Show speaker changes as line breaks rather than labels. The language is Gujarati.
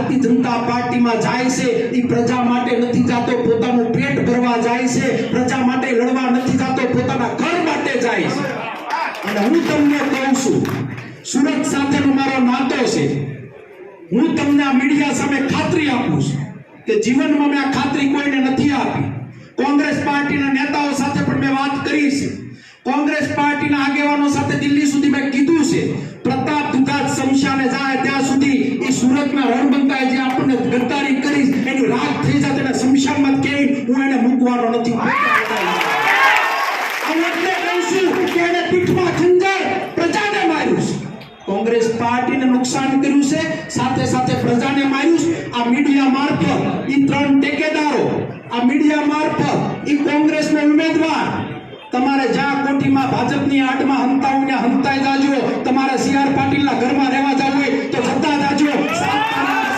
ભારતીય જનતા પાર્ટીમાં જાય છે એ પ્રજા માટે નથી જાતો, પોતાનું પેટ ભરવા જાય છે, પ્રજા માટે લડવા નથી જાતો, પોતાના ઘર માટે જાય છે. અને હું તમને કહું છું, સુરત સાથેનો મારો નાતો છે. હું તમને આ મીડિયા સામે ખાતરી આપું છું કે જીવનમાં મેં આ ખાતરી કોઈને નથી આપી. કોંગ્રેસ પાર્ટીના નેતાઓ સાથે પણ મેં વાત કરી છે. કોંગ્રેસ પાર્ટીના આગેવાનો સાથે દિલ્હી સુધી મેં કીધું છે, પ્રતાપ દુકાત શમશાને જાય ત્યાં સુધી એ સુરતના રણબંકાએ જે આપણને ગદ્દારી કરી એની રાત થઈ જાય તેને શમશાનમાં ક્યાંય હું એને મૂકવાનો નથી. એટલે કહું છું કે એને પીઠમાં ખંજર પ્રજાને માર્યું છે, કોંગ્રેસ પાર્ટીને નુકસાન કર્યું છે, સાથે સાથે પ્રજાને માર્યું છે. આ મીડિયા મારફત એ 3 ટેકેદારો, આ મીડિયા મારફત એ કોંગ્રેસનો ઉમેદવાર, તમારે જ્યાં કોઠીમાં ભાજપની આડમાં હંતાઈને હંતાઈ જાજો, તમારે CR પાટીલના ઘરમાં રહેવા જવું હોય તો જતા જાજો.